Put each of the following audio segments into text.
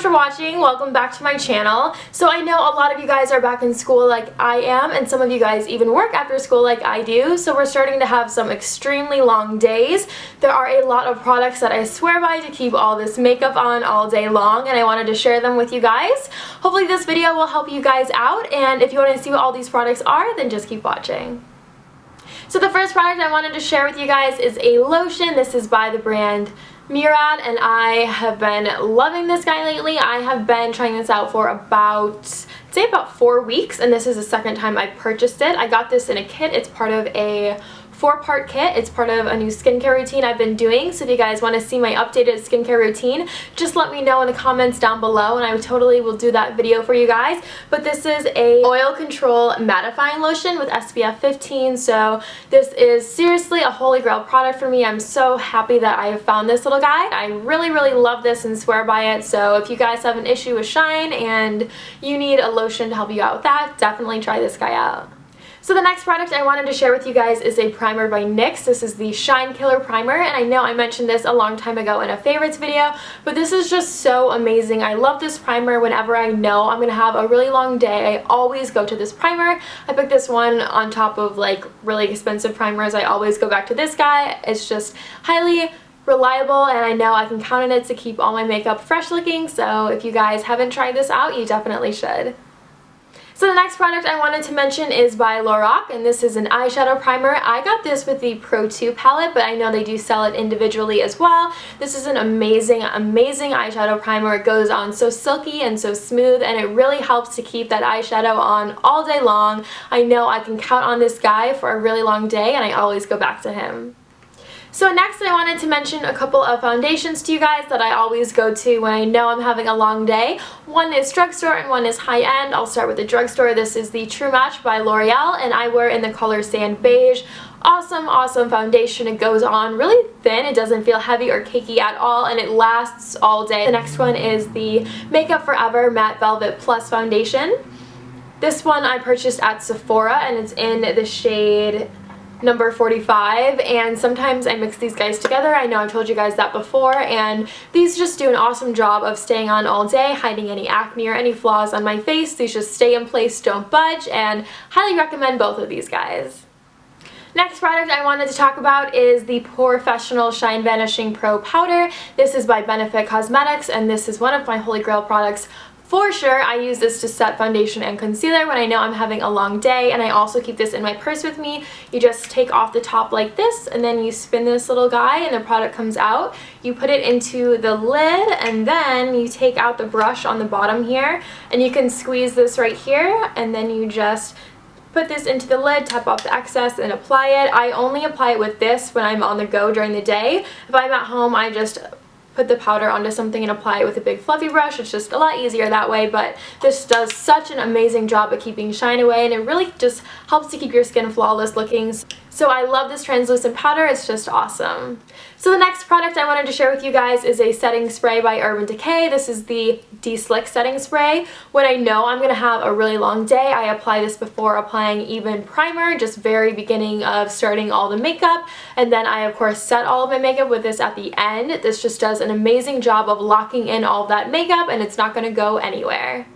for watching. Welcome back to my channel. So I know a lot of you guys are back in school like I am, and some of you guys even work after school like I do, so we're starting to have some extremely long days. There are a lot of products that I swear by to keep all this makeup on all day long, and I wanted to share them with you guys. Hopefully this video will help you guys out, and if you want to see what all these products are, then just keep watching. So the first product I wanted to share with you guys is a lotion. This is by the brand Murad, and I have been loving this guy lately. I have been trying this out for about 4 weeks, and this is the second time I purchased it. I got this in a kit. It's part of a 4-part kit. It's part of a new skincare routine I've been doing, so if you guys want to see my updated skincare routine, just let me know in the comments down below and I totally will do that video for you guys. But this is a oil control mattifying lotion with SPF 15, so this is seriously a holy grail product for me. I'm so happy that I have found this little guy. I really love this and swear by it, so if you guys have an issue with shine and you need a lotion to help you out with that, definitely try this guy out. So the next product I wanted to share with you guys is a primer by NYX. This is the Shine Killer Primer, and I know I mentioned this a long time ago in a favorites video, but this is just so amazing. I love this primer. Whenever I know I'm going to have a really long day, I always go to this primer. I picked this one on top of like really expensive primers. I always go back to this guy. It's just highly reliable, and I know I can count on it to keep all my makeup fresh looking, so if you guys haven't tried this out, you definitely should. So the next product I wanted to mention is by Lorac, and this is an eyeshadow primer. I got this with the Pro 2 palette, but I know they do sell it individually as well. This is an amazing eyeshadow primer. It goes on so silky and so smooth, and it really helps to keep that eyeshadow on all day long. I know I can count on this guy for a really long day, and I always go back to him. So next I wanted to mention a couple of foundations to you guys that I always go to when I know I'm having a long day. One is drugstore and one is high-end. I'll start with the drugstore. This is the True Match by L'Oreal, and I wear in the color Sand Beige. Awesome foundation. It goes on really thin. It doesn't feel heavy or cakey at all, and it lasts all day. The next one is the Makeup Forever Matte Velvet Plus Foundation. This one I purchased at Sephora, and it's in the shade number 45, and sometimes I mix these guys together. I know I've told you guys that before, and these just do an awesome job of staying on all day, hiding any acne or any flaws on my face. These just stay in place, don't budge, and highly recommend both of these guys. Next product I wanted to talk about is the Professional Shine Vanishing Pro Powder. This is by Benefit Cosmetics, and this is one of my holy grail products. For sure, I use this to set foundation and concealer when I know I'm having a long day, and I also keep this in my purse with me. You just take off the top like this, and then you spin this little guy and the product comes out. You put it into the lid, and then you take out the brush on the bottom here, and you can squeeze this right here, and then you just put this into the lid, tap off the excess, and apply it. I only apply it with this when I'm on the go during the day. If I'm at home, I just put the powder onto something and apply it with a big fluffy brush. It's just a lot easier that way, but this does such an amazing job at keeping shine away, and it really just helps to keep your skin flawless looking. So I love this translucent powder. It's just awesome. So the next product I wanted to share with you guys is a setting spray by Urban Decay. This is the De-Slick setting spray. When I know I'm going to have a really long day, I apply this before applying even primer, just very beginning of starting all the makeup, and then I of course set all of my makeup with this at the end. This just does an amazing job of locking in all of that makeup, and it's not going to go anywhere.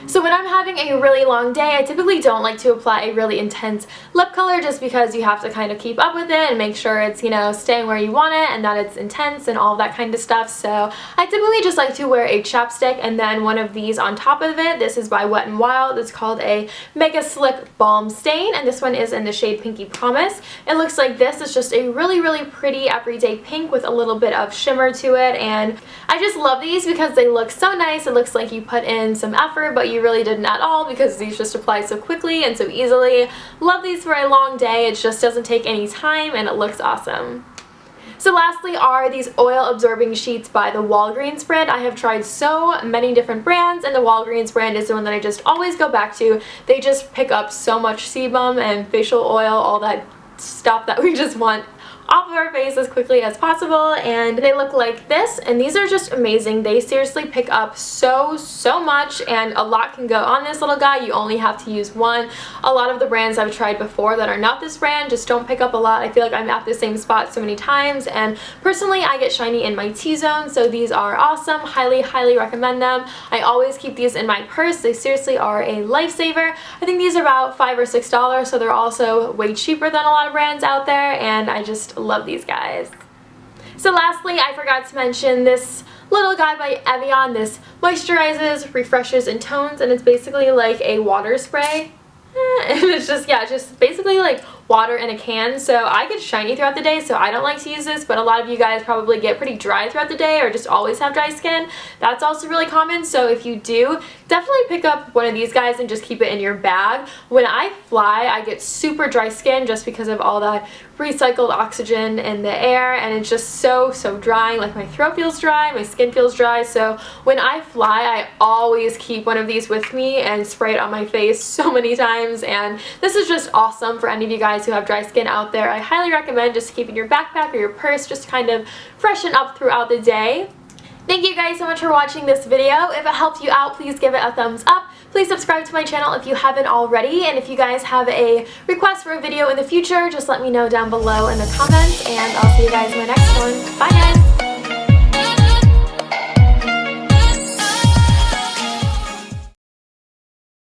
So when I'm having a really long day, I typically don't like to apply a really intense lip color, just because you have to kind of keep up with it and make sure it's, you know, staying where you want it and that it's intense and all that kind of stuff. So I typically just like to wear a chapstick and then one of these on top of it. This is by Wet n Wild. It's called a Mega Slick Balm Stain, and this one is in the shade Pinky Promise. It looks like this. It's just a really pretty everyday pink with a little bit of shimmer to it, and I just love these because they look so nice. It looks like you put in some effort, but you really didn't at all, because these just apply so quickly and so easily. Love these for a long day. It just doesn't take any time, and it looks awesome. So lastly are these oil absorbing sheets by the Walgreens brand. I have tried so many different brands, and the Walgreens brand is the one that I just always go back to. They just pick up so much sebum and facial oil, all that stuff that we just want off of our face as quickly as possible, and they look like this, and these are just amazing. They seriously pick up so much, and a lot can go on this little guy. You only have to use one. A lot of the brands I've tried before that are not this brand just don't pick up a lot. I feel like I'm at the same spot so many times, and personally I get shiny in my T-zone, so these are awesome. Highly recommend them. I always keep these in my purse. They seriously are a lifesaver. I think these are about $5 or $6, so they're also way cheaper than a lot of brands out there, and I just love these guys. So lastly, I forgot to mention this little guy by Evian. This moisturizes, refreshes, and tones, and it's basically like a water spray. And it's just, yeah, just basically like water in a can. So I get shiny throughout the day, so I don't like to use this, but a lot of you guys probably get pretty dry throughout the day or just always have dry skin. That's also really common, so if you do, definitely pick up one of these guys and just keep it in your bag. When I fly, I get super dry skin just because of all that recycled oxygen in the air, and it's just so drying. Like, my throat feels dry, my skin feels dry, so when I fly, I always keep one of these with me and spray it on my face so many times, and this is just awesome for any of you guys who have dry skin out there. I highly recommend just keep it in your backpack or your purse, just to kind of freshen up throughout the day. Thank you guys so much for watching this video. If it helped you out, please give it a thumbs up. Please subscribe to my channel if you haven't already, and if you guys have a request for a video in the future, just let me know down below in the comments, and I'll see you guys in my next one. Bye guys!